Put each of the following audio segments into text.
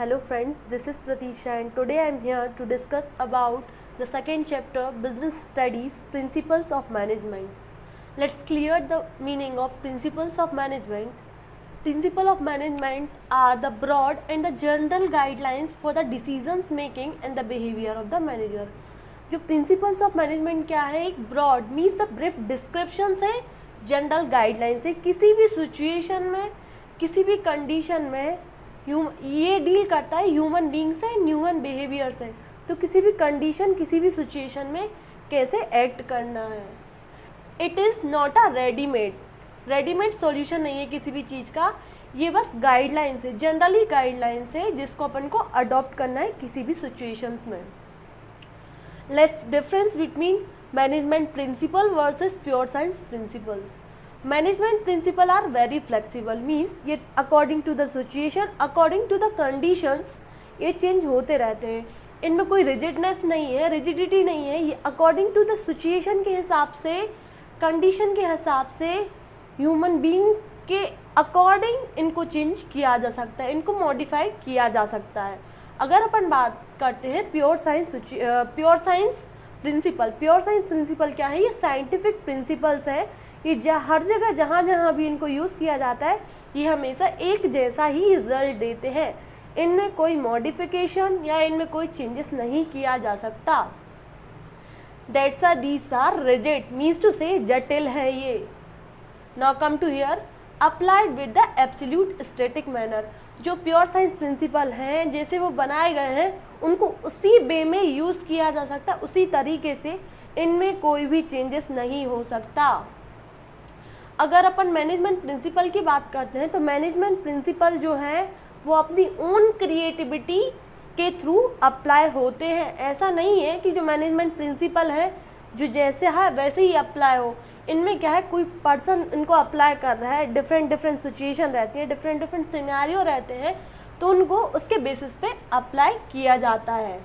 Hello friends, this is Pratisha and today I am here to discuss about the second chapter Business Studies Principles of Management. Let's clear the meaning of Principles of Management. Principles of Management are the broad and the general guidelines for the decisions making and the behavior of the manager. जो Principles of Management क्या है, एक broad means the brief descriptions है, general guidelines है, किसी भी situation में किसी भी कंडीशन में ये डील करता है ह्यूमन बींग से, ह्यूमन बिहेवियर से। तो किसी भी कंडीशन किसी भी सिचुएशन में कैसे एक्ट करना है। It is not a readymade solution नहीं है किसी भी चीज़ का, ये बस गाइडलाइंस है, जनरली गाइडलाइंस है जिसको अपन को अडॉप्ट करना है किसी भी सिचुएशंस में। Let's difference between management principle versus pure science principles. Management principle are very flexible means ये according to the situation, according to the conditions ये चेंज होते रहते हैं। इनमें कोई रिजिडनेस नहीं है, रिजिडिटी नहीं है, ये अकॉर्डिंग टू द सिचुएशन के हिसाब से, कंडीशन के हिसाब से, ह्यूमन बीइंग के अकॉर्डिंग इनको चेंज किया जा सकता है, इनको मॉडिफाई किया जा सकता है। अगर अपन बात करते हैं प्योर साइंस प्रिंसिपल क्या है, ये साइंटिफिक प्रिंसिपल्स है। ये हर जगह जहाँ जहाँ भी इनको यूज़ किया जाता है ये हमेशा एक जैसा ही रिजल्ट देते हैं, इनमें कोई मॉडिफिकेशन या इनमें कोई चेंजेस नहीं किया जा सकता। These are rigid means to से जटिल है ये। Now come to here applied with the absolute static manner. जो प्योर साइंस प्रिंसिपल हैं जैसे वो बनाए गए हैं उनको उसी वे में यूज़ किया जा सकता, उसी तरीके से, इनमें कोई भी चेंजेस नहीं हो सकता। अगर अपन मैनेजमेंट प्रिंसिपल की बात करते हैं तो मैनेजमेंट प्रिंसिपल जो है वो अपनी ओन क्रिएटिविटी के थ्रू अप्लाई होते हैं। ऐसा नहीं है कि जो मैनेजमेंट प्रिंसिपल है जो जैसे है वैसे ही अप्लाई हो। इनमें क्या है, कोई पर्सन इनको अप्लाई कर रहा है, डिफरेंट सिचुएशन रहती है, डिफरेंट सिनेरियो रहते हैं, तो उनको उसके बेसिस पे अप्लाई किया जाता है।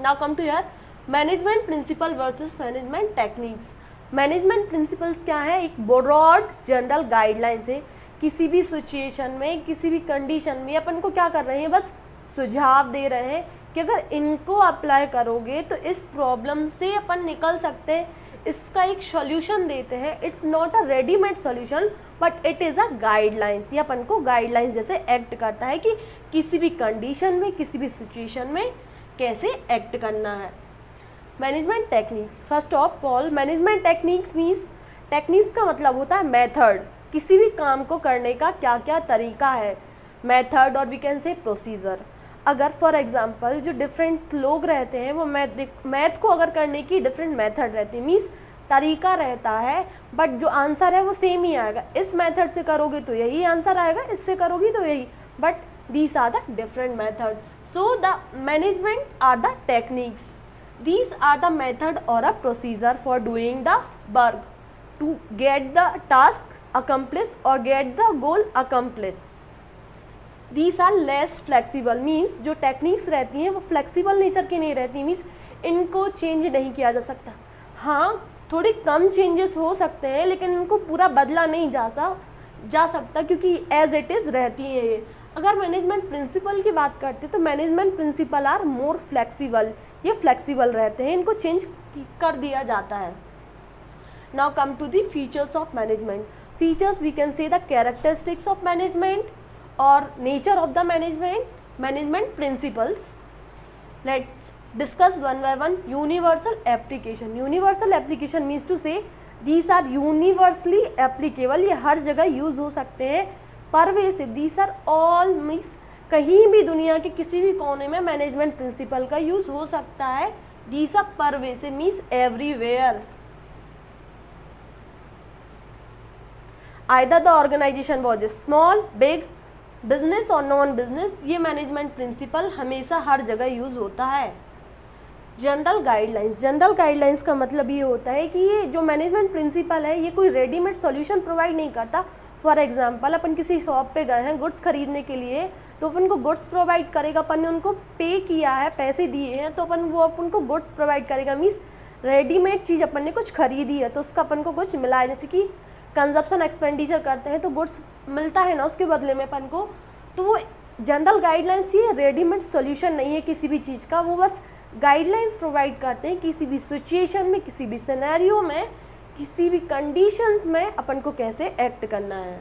Now come to here management principle versus management techniques. Management principles क्या है, एक ब्रॉड जनरल गाइडलाइंस है। किसी भी सिचुएशन में किसी भी कंडीशन में अपन को क्या कर रहे हैं, बस सुझाव दे रहे हैं कि अगर इनको अप्लाई करोगे तो इस प्रॉब्लम से अपन निकल सकते हैं, इसका एक सॉल्यूशन देते हैं। It's not a readymade solution but it is a guidelines. ये अपन को गाइडलाइंस जैसे एक्ट करता है कि किसी भी कंडीशन में किसी भी सिचुएशन में कैसे एक्ट करना है। Management techniques, first of all management techniques means, techniques का मतलब होता है मेथड, किसी भी काम को करने का क्या क्या तरीका है, मेथड, और वी कैन से प्रोसीजर। अगर फॉर एग्जांपल जो डिफरेंट लोग रहते हैं वो मैथ को अगर करने की डिफरेंट मेथड रहती है, मीन्स तरीका रहता है, बट जो आंसर है वो सेम ही आएगा। इस मेथड से करोगे तो यही आंसर आएगा, इससे करोगी तो यही, but these are the different method. So the management are the techniques, these are the method or a procedure for doing the work to get the task accomplished or get the goal accomplished. These are less flexible means जो techniques रहती हैं वो flexible nature की नहीं रहती, means इनको change नहीं किया जा सकता। हाँ, थोड़ी कम चेंजेस हो सकते हैं लेकिन इनको पूरा बदला नहीं जा सकता क्योंकि एज इट इज़ रहती है ये। अगर मैनेजमेंट प्रिंसिपल की बात करते हैं तो management principle are more flexible, ये फ्लेक्सिबल रहते हैं, इनको चेंज कर दिया जाता है। Now come to the features of management. Features we can say the characteristics of management और nature of the management principles. Let's discuss one by one. Universal application means to say these are universally applicable, ये हर जगह use हो सकते हैं। Pervasive, these are all means कहीं भी दुनिया के किसी भी कोने में मैनेजमेंट प्रिंसिपल का यूज हो सकता है। These are pervasive means everywhere. Either the organisation was small, big, business और नॉन बिजनेस, ये मैनेजमेंट प्रिंसिपल हमेशा हर जगह यूज होता है। जनरल गाइडलाइंस का मतलब ये होता है कि ये जो मैनेजमेंट प्रिंसिपल है ये कोई रेडीमेड सॉल्यूशन प्रोवाइड नहीं करता। फॉर एग्जांपल अपन किसी शॉप पे गए हैं गुड्स खरीदने के लिए, तो अपन को गुड्स प्रोवाइड करेगा, अपन ने उनको पे किया है, पैसे दिए हैं, तो अपन को गुड्स प्रोवाइड करेगा। मीन्स रेडीमेड चीज़ अपन ने कुछ खरीदी है तो उसका अपन को कुछ मिला है। जैसे कि कंजप्शन एक्सपेंडिचर करते हैं तो गुड्स मिलता है ना उसके बदले में अपन को, तो वो जनरल गाइडलाइंस ये रेडीमेड सॉल्यूशन नहीं है किसी भी चीज़ का, वो बस गाइडलाइंस प्रोवाइड करते हैं किसी भी सिचुएशन में, किसी भी सिनेरियो में, किसी भी कंडीशंस में अपन को कैसे एक्ट करना है।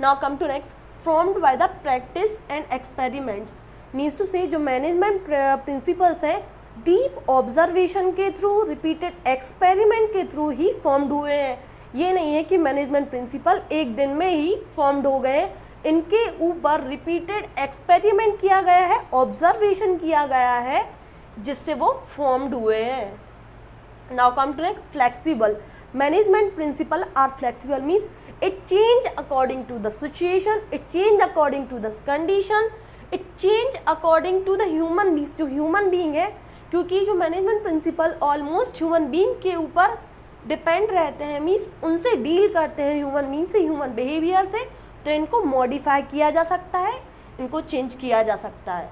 Now come to next, formed by the practice and experiments, means to say जो मैनेजमेंट प्रिंसिपल्स हैं डीप ऑब्जर्वेशन के थ्रू, रिपीटेड एक्सपेरिमेंट के थ्रू ही फॉर्म्ड हुए हैं। ये नहीं है कि मैनेजमेंट प्रिंसिपल एक दिन में ही फॉर्म्ड हो गए, इनके ऊपर रिपीटेड एक्सपेरिमेंट किया गया है, ऑब्जर्वेशन किया गया है, जिससे वो फॉर्म्ड हुए हैं। Now come to next, flexible, management principle are flexible means it change according to the situation, it change according to the condition, it change according to the human beings, जो human being है, क्योंकि जो management principle almost human being के ऊपर depend रहते हैं, means उनसे deal करते हैं ह्यूमन बींग से, ह्यूमन बिहेवियर से, तो इनको मॉडिफाई किया जा सकता है, इनको चेंज किया जा सकता है।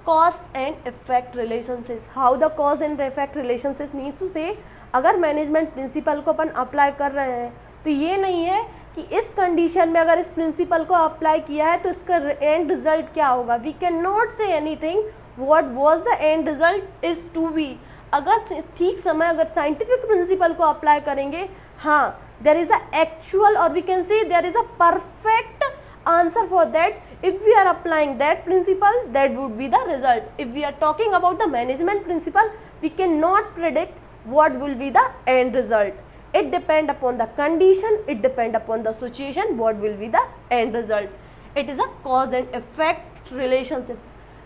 Cause and effect relationship, how the cause and effect relationship means to say अगर मैनेजमेंट प्रिंसिपल को अपन अप्लाई कर रहे हैं तो ये नहीं है कि इस कंडीशन में अगर इस प्रिंसिपल को अप्लाई किया है तो इसका एंड रिजल्ट क्या होगा। We can not say anything what was the end result is to be. अगर ठीक समय अगर साइंटिफिक प्रिंसिपल को अप्लाई करेंगे, हाँ there is a actual or we can say there is a perfect answer for that. If we are applying that principle, that would be the result. If we are talking about the management principle, we cannot predict what will be the end result. It depend upon the condition, it depend upon the situation, what will be the end result. It is a cause and effect relationship.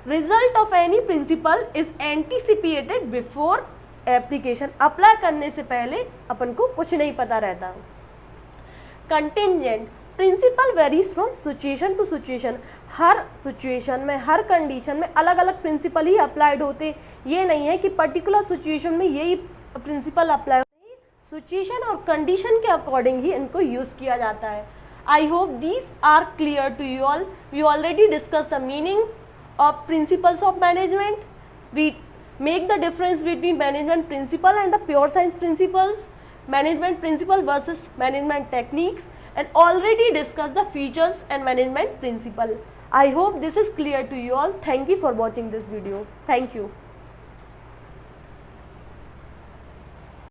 Result of any principle is anticipated before application, apply करने से पहले अपन को कुछ नहीं पता रहता। Contingent, principle varies from situation to situation, हर सिचुएशन में, हर कंडीशन में अलग अलग प्रिंसिपल ही अप्लाइड होते, ये नहीं है कि पर्टिकुलर सिचुएशन में यही प्रिंसिपल अप्लाई होते, सिचुएशन और कंडीशन के अकॉर्डिंग ही इनको यूज़ किया जाता है। I hope these are clear to you all. We already discuss the meaning of principles of management. We make the difference between management principle and the pure science principles, management principle versus management techniques, and already discussed the features and management principle. I hope this is clear to you all. Thank you for watching this video. Thank you.